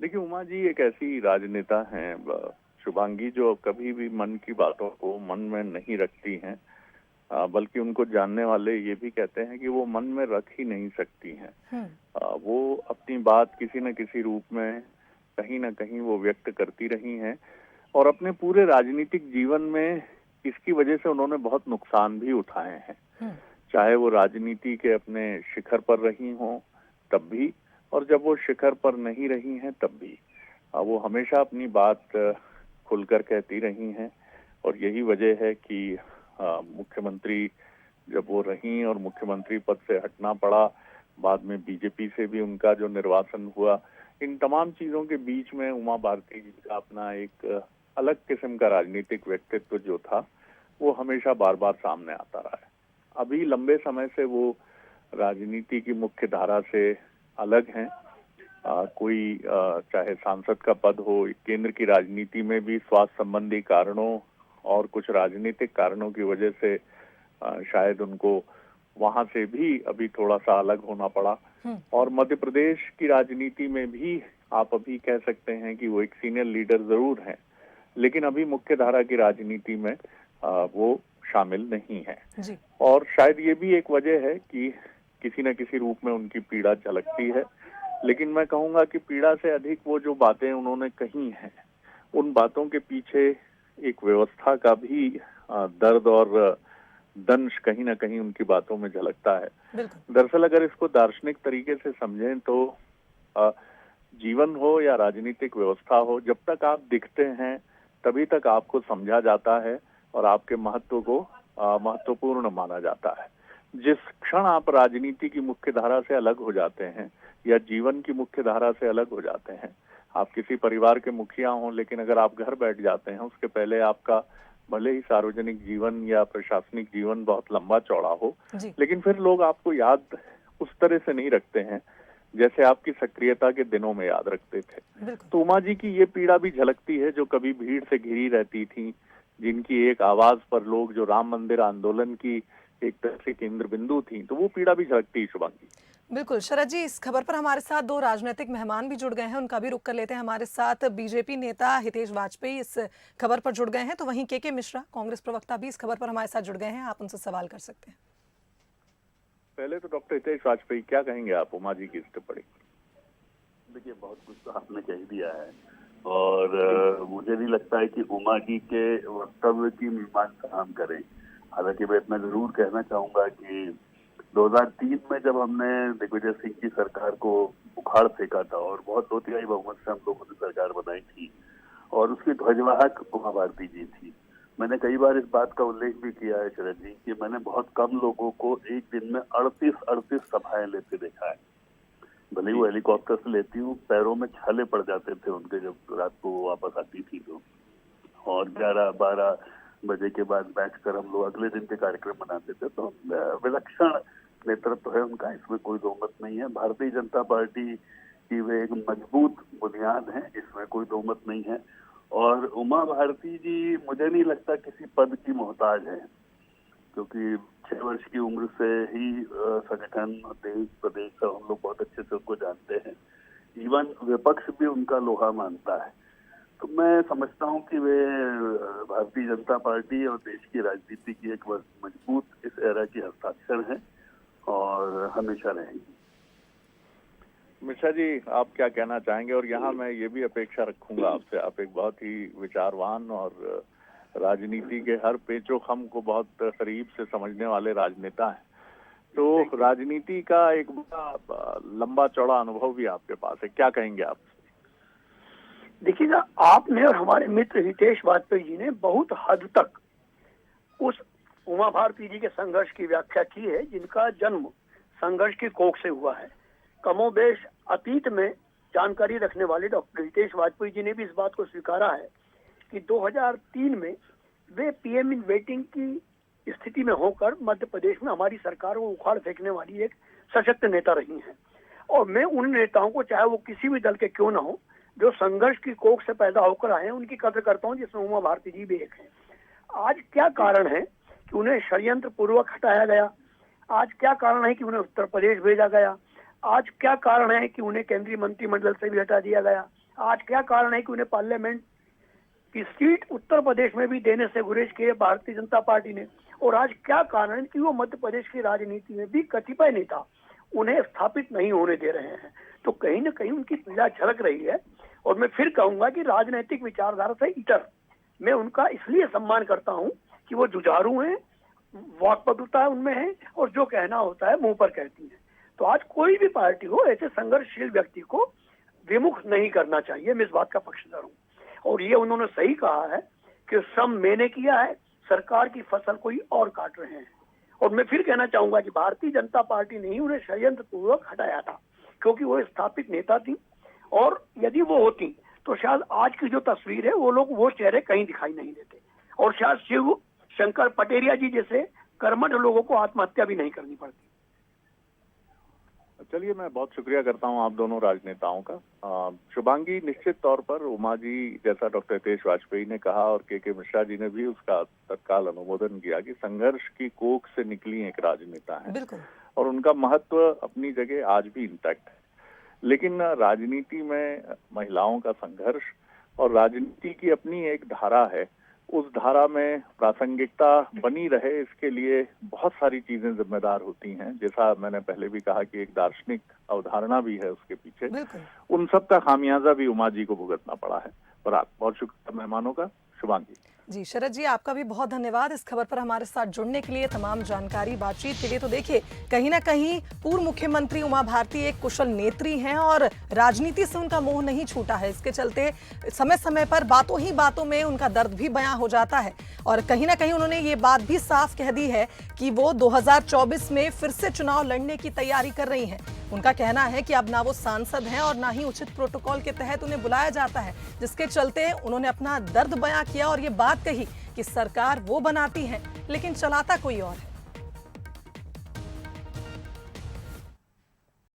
देखिए, उमा जी एक ऐसी राजनेता हैं शुभांगी, जो कभी भी मन की बातों को मन में नहीं रखती हैं। बल्कि उनको जानने वाले ये भी कहते हैं कि वो मन में रख ही नहीं सकती हैं। वो अपनी बात किसी न किसी रूप में कहीं ना कहीं वो व्यक्त करती रही हैं, और अपने पूरे राजनीतिक जीवन में इसकी वजह से उन्होंने बहुत नुकसान भी उठाए हैं। चाहे वो राजनीति के अपने शिखर पर रही हों तब भी, और जब वो शिखर पर नहीं रही हैं तब भी वो हमेशा अपनी बात खुलकर कहती रही हैं। और यही वजह है कि मुख्यमंत्री जब वो रही और मुख्यमंत्री पद से हटना पड़ा, बाद में बीजेपी से भी उनका जो निर्वासन हुआ, इन तमाम चीजों के बीच में उमा भारती जी का अपना एक अलग किस्म का राजनीतिक व्यक्तित्व जो था वो हमेशा बार बार सामने आता रहा है। अभी लंबे समय से वो राजनीति की मुख्य धारा से अलग हैं। कोई चाहे सांसद का पद हो, केंद्र की राजनीति में भी स्वास्थ्य संबंधी कारणों और कुछ राजनीतिक कारणों की वजह से शायद उनको वहां से भी अभी थोड़ा सा अलग होना पड़ा। और मध्य प्रदेश की राजनीति में भी आप अभी कह सकते हैं कि वो एक सीनियर लीडर जरूर हैं, लेकिन अभी मुख्य धारा की राजनीति में वो शामिल नहीं है। और शायद ये भी एक वजह है कि किसी न किसी रूप में उनकी पीड़ा झलकती है। लेकिन मैं कहूंगा कि पीड़ा से अधिक वो जो बातें उन्होंने कही हैं, उन बातों के पीछे एक व्यवस्था का भी दर्द और दंश कहीं ना कहीं उनकी बातों में झलकता है। दरअसल अगर इसको दार्शनिक तरीके से समझें तो जीवन हो या राजनीतिक व्यवस्था हो, जब तक आप दिखते हैं तभी तक आपको समझा जाता है और आपके महत्व को महत्वपूर्ण माना जाता है। जिस क्षण आप राजनीति की मुख्य धारा से अलग हो जाते हैं या जीवन की मुख्य धारा से अलग हो जाते हैं, आप किसी परिवार के मुखिया हों, लेकिन अगर आप घर बैठ जाते हैं, उसके पहले आपका भले ही सार्वजनिक जीवन या प्रशासनिक जीवन बहुत लंबा चौड़ा हो, लेकिन फिर लोग आपको याद उस तरह से नहीं रखते हैं जैसे आपकी सक्रियता के दिनों में याद रखते थे। तो उमा जी की ये पीड़ा भी झलकती है, जो कभी भीड़ से घिरी रहती थी, जिनकी एक आवाज पर लोग, जो राम मंदिर आंदोलन की एक तरह से केंद्र बिंदु थी, तो वो पीड़ा भी झलकती है शुभांगी। बिल्कुल शरद जी, इस खबर पर हमारे साथ दो राजनीतिक मेहमान भी जुड़ गए हैं, उनका भी रुख कर लेते हैं। हमारे साथ बीजेपी नेता हितेश वाजपेयी इस खबर पर जुड़ गए हैं, तो वहीं के मिश्रा कांग्रेस प्रवक्ता भी इस खबर पर हमारे साथ जुड़ गए हैं। आप उनसे सवाल कर सकते हैं। पहले तो डॉक्टर हितेश वाजपेयी, क्या कहेंगे आप उमा जी की इस टिप्पणी? देखिए, बहुत कुछ तो आपने कह दिया है और मुझे नहीं लगता है कि उमा जी के वक्तव्य की मीमांसा हम करें। हालांकि मैं इतना जरूर कहना चाहूंगा कि 2003 में जब हमने दिग्विजय सिंह की सरकार को उखाड़ फेंका था और बहुत 2/3 बहुमत से हम लोगों ने सरकार बनाई थी और उसकी ध्वजवाहक उमा भारती जी थी। मैंने कई बार इस बात का उल्लेख भी किया है शरद जी कि मैंने बहुत कम लोगों को एक दिन में 38 सभाएं लेते देखा है। भले वो हेलीकॉप्टर से लेती हूँ, पैरों में छाले पड़ जाते थे उनके जब रात को वापस आती थी तो। और 11-12 बजे के बाद बैठकर हम लोग अगले दिन के कार्यक्रम बनाते थे। तो विलक्षण नेतृत्व है उनका, इसमें कोई दो मत नहीं है। भारतीय जनता पार्टी की वे एक मजबूत बुनियाद है, इसमें कोई दो मत नहीं है। और उमा भारती जी मुझे नहीं लगता किसी पद की मोहताज है, क्योंकि 6 वर्ष की उम्र से ही संगठन, देश, प्रदेश सब हम लोग बहुत अच्छे से उनको जानते हैं। इवन विपक्ष भी उनका लोहा मानता है। तो मैं समझता हूं कि वे भारतीय जनता पार्टी और देश की राजनीति की एक मजबूत इस एरा की हस्ताक्षर है और हमेशा रहेंगी। मिश्रा जी, आप क्या कहना चाहेंगे? और यहाँ मैं ये भी अपेक्षा रखूंगा आपसे, आप एक बहुत ही विचारवान और राजनीति के हर पेचो-खम को बहुत करीब से समझने वाले राजनेता हैं, तो राजनीति का एक बड़ा लंबा चौड़ा अनुभव भी आपके पास है, क्या कहेंगे आप? देखिएगा, आपने और हमारे मित्र हितेश वाजपेयी जी ने बहुत हद तक उस उमा भारती जी के संघर्ष की व्याख्या की है, जिनका जन्म संघर्ष की कोख से हुआ है। कमोबेश अतीत में जानकारी रखने वाले डॉक्टर हितेश वाजपेयी जी ने भी इस बात को स्वीकारा है कि 2003 में वे पीएम इन वेटिंग की स्थिति में होकर मध्य प्रदेश में हमारी सरकार को उखाड़ फेंकने वाली एक सशक्त नेता रही हैं। और मैं उन नेताओं को, चाहे वो किसी भी दल के क्यों ना हो, जो संघर्ष की कोख से पैदा होकर आए हैं, उनकी कदर करता हूं, जिसमें उमा भारती जी भी एक है। आज क्या कारण है कि उन्हें षड्यंत्र पूर्वक हटाया गया? आज क्या कारण है कि उन्हें उत्तर प्रदेश भेजा गया? आज क्या कारण है कि उन्हें केंद्रीय मंत्रिमंडल से भी हटा दिया गया? आज क्या कारण है कि उन्हें पार्लियामेंट की सीट उत्तर प्रदेश में भी देने से गुरेज किए भारतीय जनता पार्टी ने, और आज क्या कारण है कि वो मध्य प्रदेश की राजनीति में भी कतिपय नेता उन्हें स्थापित नहीं होने दे रहे हैं। तो कहीं ना कहीं उनकी पीड़ा झलक रही है। और मैं फिर कहूंगा कि राजनीतिक विचारधारा से इतर मैं उनका इसलिए सम्मान करता हूं कि वो जुझारू हैं, वाक्पटुता उनमें है, और जो कहना होता है मुंह पर कहती है। तो आज कोई भी पार्टी हो ऐसे संघर्षशील व्यक्ति को विमुख नहीं करना चाहिए। मैं इस बात का पक्षधर हूँ। और ये उन्होंने सही कहा है कि श्रम मैंने किया है, सरकार की फसल कोई और काट रहे हैं। और मैं फिर कहना चाहूंगा कि भारतीय जनता पार्टी ने ही उन्हें षड्यंत्र पूर्वक हटाया था, क्योंकि वो स्थापित नेता थी, और यदि वो होती तो शायद आज की जो तस्वीर है वो चेहरे कहीं दिखाई नहीं देते, और शायद शिव शंकर पटेरिया जी जैसे कर्मठ लोगों को आत्महत्या भी नहीं करनी पड़ती। चलिए, मैं बहुत शुक्रिया करता हूं आप दोनों राजनेताओं का। शुभांगी, निश्चित तौर पर उमा जी, जैसा डॉक्टर हितेश वाजपेयी ने कहा और के मिश्रा जी ने भी उसका तत्काल अनुमोदन किया कि संघर्ष की कोख से निकली एक राजनेता है, बिल्कुल, और उनका महत्व अपनी जगह आज भी इंटैक्ट है। लेकिन राजनीति में महिलाओं का संघर्ष और राजनीति की अपनी एक धारा है, उस धारा में प्रासंगिकता बनी रहे, इसके लिए बहुत सारी चीजें जिम्मेदार होती हैं। जैसा मैंने पहले भी कहा कि एक दार्शनिक अवधारणा भी है उसके पीछे। उन सब का खामियाजा भी उमा जी को भुगतना पड़ा है। और आप बहुत शुक्रिया मेहमानों का। शुभांगी जी, शरद जी आपका भी बहुत धन्यवाद इस खबर पर हमारे साथ जुड़ने के लिए, तमाम जानकारी बातचीत के लिए। तो देखिए, कहीं ना कहीं पूर्व मुख्यमंत्री उमा भारती एक कुशल नेत्री हैं और राजनीति से उनका मोह नहीं छूटा है। इसके चलते समय समय पर बातों ही बातों में उनका दर्द भी बयां हो जाता है, और कहीं ना कहीं उन्होंने ये बात भी साफ कह दी है कि वो 2024 में फिर से चुनाव लड़ने की तैयारी कर रही हैं। उनका कहना है कि अब ना वो सांसद हैं और ना ही उचित प्रोटोकॉल के तहत उन्हें बुलाया जाता है, जिसके चलते उन्होंने अपना दर्द बयां किया और ये बात कही कि सरकार वो बनाती है लेकिन चलाता कोई और है।